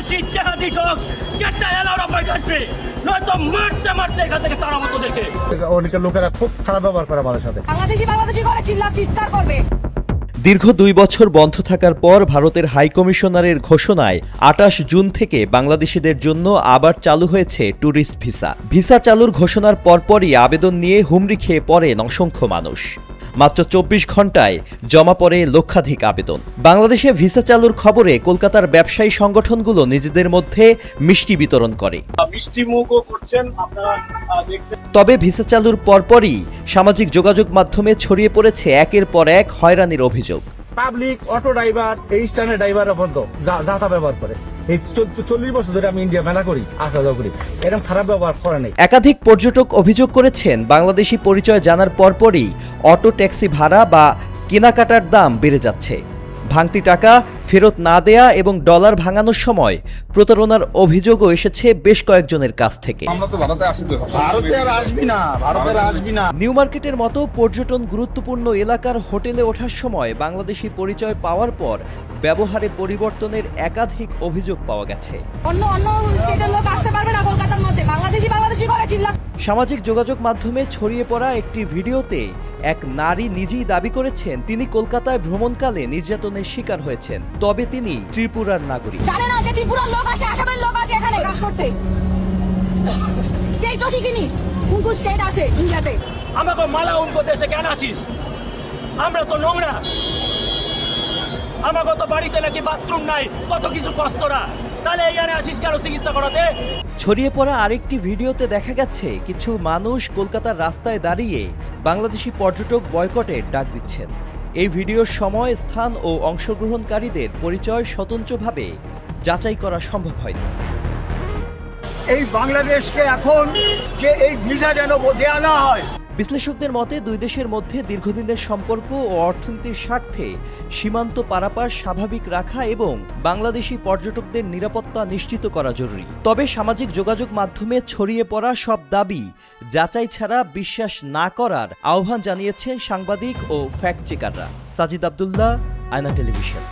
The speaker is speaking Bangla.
সন্ত্রাসী জেহাদি dogs get the hell out of my country, নয়তো মারতে মারতে এখান থেকে তাড়াবো তোদেরকে। অনেক লোকেরা খুব খারাপ ব্যবহার করে আমাদের সাথে। বাংলাদেশি করে চিৎকার করবে। দীর্ঘ 2 বছর বন্ধ থাকার পর ভারতের হাইকমিশনারের ঘোষণায় 28 জুন থেকে বাংলাদেশিদের জন্য আবার চালু হয়েছে ট্যুরিস্ট ভিসা। ভিসা চালুর ঘোষণার পরপরই আবেদন নিয়ে হুমড়ি খেয়ে পড়েন অসংখ্য মানুষ। মাত্র 24 ঘন্টায় জমা পড়ে লক্ষাধিক আবেদন। বাংলাদেশে ভিসা চালুর খবরে কলকাতার ব্যবসায়ী সংগঠনগুলো নিজেদের মধ্যে মিষ্টি বিতরণ করে। তবে ভিসা চালুর পরপরই সামাজিক যোগাযোগ মাধ্যমে ছড়িয়ে পড়েছে একের পর এক হয়রানির অভিযোগ। পাবলিক অটো ড্রাইভার, এই স্ট্যান্ডার্ড ড্রাইভার পর্যন্ত যাতা ব্যবহার করে। এই 40 বছর ধরে আমি ইন্ডিয়া মেলা করি, আসা যাওয়া করি, এরকম খারাপ ব্যবহার করে নাই। একাধিক পর্যটক অভিযোগ করেছেন বাংলাদেশি পরিচয় জানার পরপরই অটো ট্যাক্সি ভাড়া বা কেনাকাটার দাম বেড়ে যাচ্ছে। ভাঙতি টাকা ফেরত না দেয়া এবং ডলার ভাঙানোর সময় প্রতারণার অভিযোগও এসেছে বেশ কয়েকজনের কাছ থেকে। নিউ মার্কেটের মতো পর্যটন গুরুত্বপূর্ণ এলাকার হোটেলে ওঠার সময় বাংলাদেশি পরিচয় পাওয়ার পর ব্যবহারে পরিবর্তনের একাধিক অভিযোগ পাওয়া গেছে। অন্য স্টেটের লোক আসতে পারবে না কলকাতার মধ্যে, বাংলাদেশি করে চিল্লা। সামাজিক যোগাযোগ মাধ্যমে ছড়িয়ে পড়া একটি ভিডিওতে এক নারী নিজেই দাবি করেছেন তিনি কলকাতায় ভ্রমণকালে নির্যাতনের শিকার হয়েছেন, তবে তিনি ত্রিপুরার নাগরিক। জানে না যে ত্রিপুরার লোক আসে, আসামের লোক আসে এখানে কাজ করতে। স্টেটও শিখিনি, কোন স্টেট আছে ইন্ডিয়াতে। আমাকে মালা উনকো দেশে কেন আসিস? আমরা তো নোংরা, আমাকে তো বাড়িতে নাকি বাথরুম নাই, কত কিছু কষ্টরা, তাহলে এইখানে আসিস কেন চিকিৎসা করাতে? ছড়িয়ে পড়া আরেকটি ভিডিওতে দেখা গেছে কিছু মানুষ কলকাতার রাস্তায় দাঁড়িয়ে বাংলাদেশি পর্যটক বয়কটের ডাক দিচ্ছেন। এই ভিডিওর সময়, স্থান ও অংশগ্রহণকারীদের পরিচয় স্বতন্ত্রভাবে যাচাই করা সম্ভব হয়নি। এই বাংলাদেশকে এখন যে এই ভিসা যেন দেয়া না হয়। বিশ্লেষকদের মতে দুই দেশের মধ্যে দীর্ঘদিনের সম্পর্ক ও অর্থনীতির স্বার্থে সীমান্ত পারাপার স্বাভাবিক রাখা এবং বাংলাদেশি পর্যটকদের নিরাপত্তা নিশ্চিত করা জরুরি। তবে সামাজিক যোগাযোগ মাধ্যমে ছড়িয়ে পড়া সব দাবি যাচাই ছাড়া বিশ্বাস না করার আহ্বান জানিয়েছেন সাংবাদিক ও ফ্যাক্ট চেকাররা। সাজিদ আব্দুল্লাহ, আয়না টেলিভিশন।